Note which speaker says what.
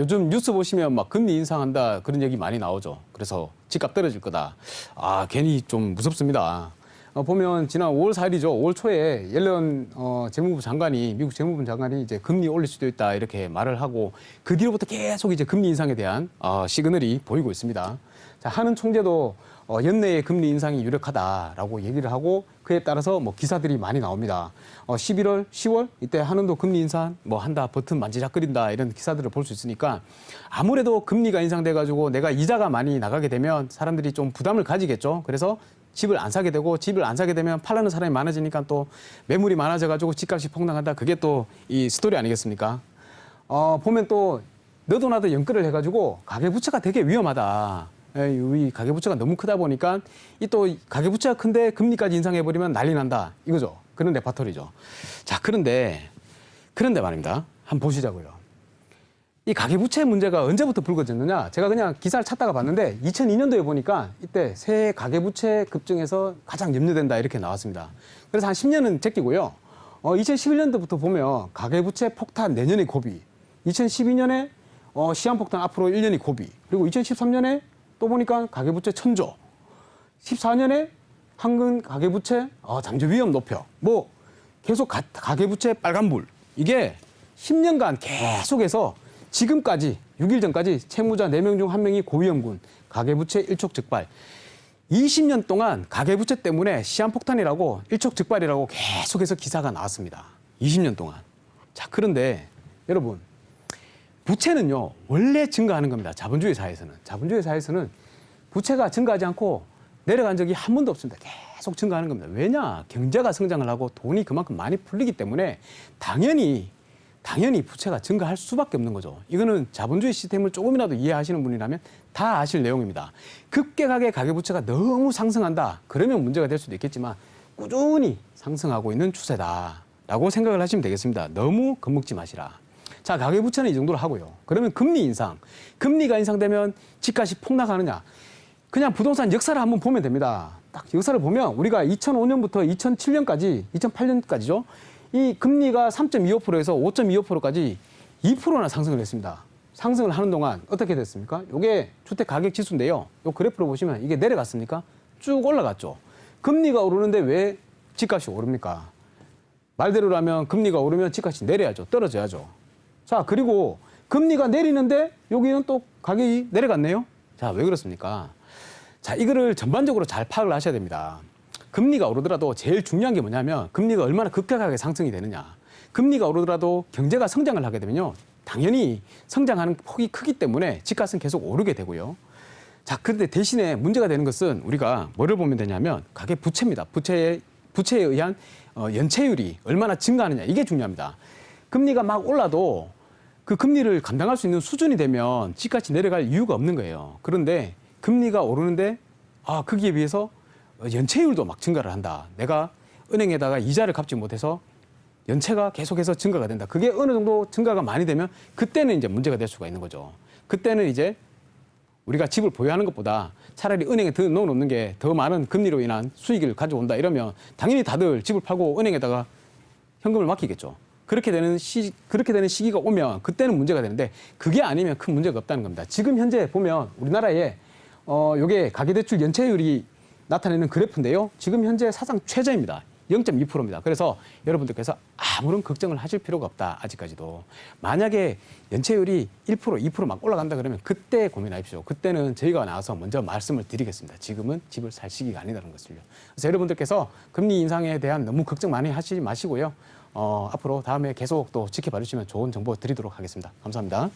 Speaker 1: 요즘 뉴스 보시면 막 금리 인상한다 그런 얘기 많이 나오죠. 그래서 집값 떨어질 거다. 괜히 좀 무섭습니다. 보면 지난 5월 4일이죠. 5월 초에 옐런 재무부 장관이 미국 재무부 장관이 이제 금리 올릴 수도 있다 이렇게 말을 하고 그 뒤로부터 계속 이제 금리 인상에 대한 시그널이 보이고 있습니다. 자, 하는 총재도 연내에 금리 인상이 유력하다라고 얘기를 하고 그에 따라서 뭐 기사들이 많이 나옵니다. 11월, 10월 이때 한은도 금리 인상 뭐 한다, 버튼 만지작거린다 이런 기사들을 볼 수 있으니까 아무래도 금리가 인상돼 가지고 내가 이자가 많이 나가게 되면 사람들이 좀 부담을 가지겠죠. 그래서 집을 안 사게 되고 집을 안 사게 되면 팔려는 사람이 많아지니까 또 매물이 많아져 가지고 집값이 폭락한다. 그게 또 이 스토리 아니겠습니까? 보면 또 너도 나도 연끌을 해가지고 가계부채가 되게 위험하다. 우리 가계부채가 너무 크다 보니까 이 또 가계부채가 큰데 금리까지 인상해버리면 난리 난다. 이거죠. 그런 레파토리죠. 자, 그런데 말입니다. 한번 보시자고요. 이 가계부채 문제가 언제부터 불거졌느냐? 제가 그냥 기사를 찾다가 봤는데 2002년도에 보니까 이때 새 가계부채 급증에서 가장 염려된다 이렇게 나왔습니다. 그래서 한 10년은 제끼고요. 2011년도부터 보면 가계부채 폭탄 내년의 고비, 2012년에 시한폭탄 앞으로 1년이 고비, 그리고 2013년에 또 보니까 가계부채 천조, 14년에 한근 가계부채 잠재 위험 높여, 뭐 계속 가계부채 빨간불, 이게 10년간 계속해서 지금까지 6일 전까지 채무자 4명 중 1명이 고위험군, 가계부채 일촉즉발. 20년 동안 가계부채 때문에 시한폭탄이라고 일촉즉발이라고 계속해서 기사가 나왔습니다. 20년 동안. 자, 그런데 여러분, 부채는요 원래 증가하는 겁니다. 자본주의 사회에서는. 자본주의 사회에서는 부채가 증가하지 않고 내려간 적이 한 번도 없습니다. 계속 증가하는 겁니다. 왜냐? 경제가 성장을 하고 돈이 그만큼 많이 풀리기 때문에 당연히 부채가 증가할 수밖에 없는 거죠. 이거는 자본주의 시스템을 조금이라도 이해하시는 분이라면 다 아실 내용입니다. 급격하게 가계부채가 너무 상승한다. 그러면 문제가 될 수도 있겠지만 꾸준히 상승하고 있는 추세다라고 생각을 하시면 되겠습니다. 너무 겁먹지 마시라. 자, 가계부채는 이 정도로 하고요. 그러면 금리 인상. 금리가 인상되면 집값이 폭락하느냐. 그냥 부동산 역사를 한번 보면 됩니다. 딱 역사를 보면 우리가 2005년부터 2007년까지, 2008년까지죠. 이 금리가 3.25%에서 5.25%까지 2%나 상승을 했습니다. 상승을 하는 동안 어떻게 됐습니까? 이게 주택가격지수인데요. 이 그래프로 보시면 이게 내려갔습니까? 쭉 올라갔죠. 금리가 오르는데 왜 집값이 오릅니까? 말대로라면 금리가 오르면 집값이 내려야죠. 떨어져야죠. 자, 그리고 금리가 내리는데 여기는 또 가격이 내려갔네요. 자, 왜 그렇습니까? 자, 이거를 전반적으로 잘 파악을 하셔야 됩니다. 금리가 오르더라도 제일 중요한 게 뭐냐면 금리가 얼마나 급격하게 상승이 되느냐. 금리가 오르더라도 경제가 성장을 하게 되면요. 당연히 성장하는 폭이 크기 때문에 집값은 계속 오르게 되고요. 자, 그런데 대신에 문제가 되는 것은 우리가 뭐를 보면 되냐면 가계부채입니다. 부채에 의한 연체율이 얼마나 증가하느냐. 이게 중요합니다. 금리가 막 올라도 그 금리를 감당할 수 있는 수준이 되면 집값이 내려갈 이유가 없는 거예요. 그런데 금리가 오르는데 거기에 비해서 연체율도 막 증가를 한다. 내가 은행에다가 이자를 갚지 못해서 연체가 계속해서 증가가 된다. 그게 어느 정도 증가가 많이 되면 그때는 이제 문제가 될 수가 있는 거죠. 그때는 이제 우리가 집을 보유하는 것보다 차라리 은행에 더 넣어놓는 게 더 많은 금리로 인한 수익을 가져온다 이러면 당연히 다들 집을 팔고 은행에다가 현금을 맡기겠죠. 그렇게 되는 시기가 오면 그때는 문제가 되는데 그게 아니면 큰 문제가 없다는 겁니다. 지금 현재 보면 우리나라에 요게 가계대출 연체율이 나타내는 그래프인데요. 지금 현재 사상 최저입니다. 0.2%입니다. 그래서 여러분들께서 아무런 걱정을 하실 필요가 없다. 아직까지도. 만약에 연체율이 1%, 2% 막 올라간다 그러면 그때 고민하십시오. 그때는 저희가 나와서 먼저 말씀을 드리겠습니다. 지금은 집을 살 시기가 아니라는 것을요. 그래서 여러분들께서 금리 인상에 대한 너무 걱정 많이 하시지 마시고요. 앞으로 다음에 계속 또 지켜봐 주시면 좋은 정보 드리도록 하겠습니다. 감사합니다.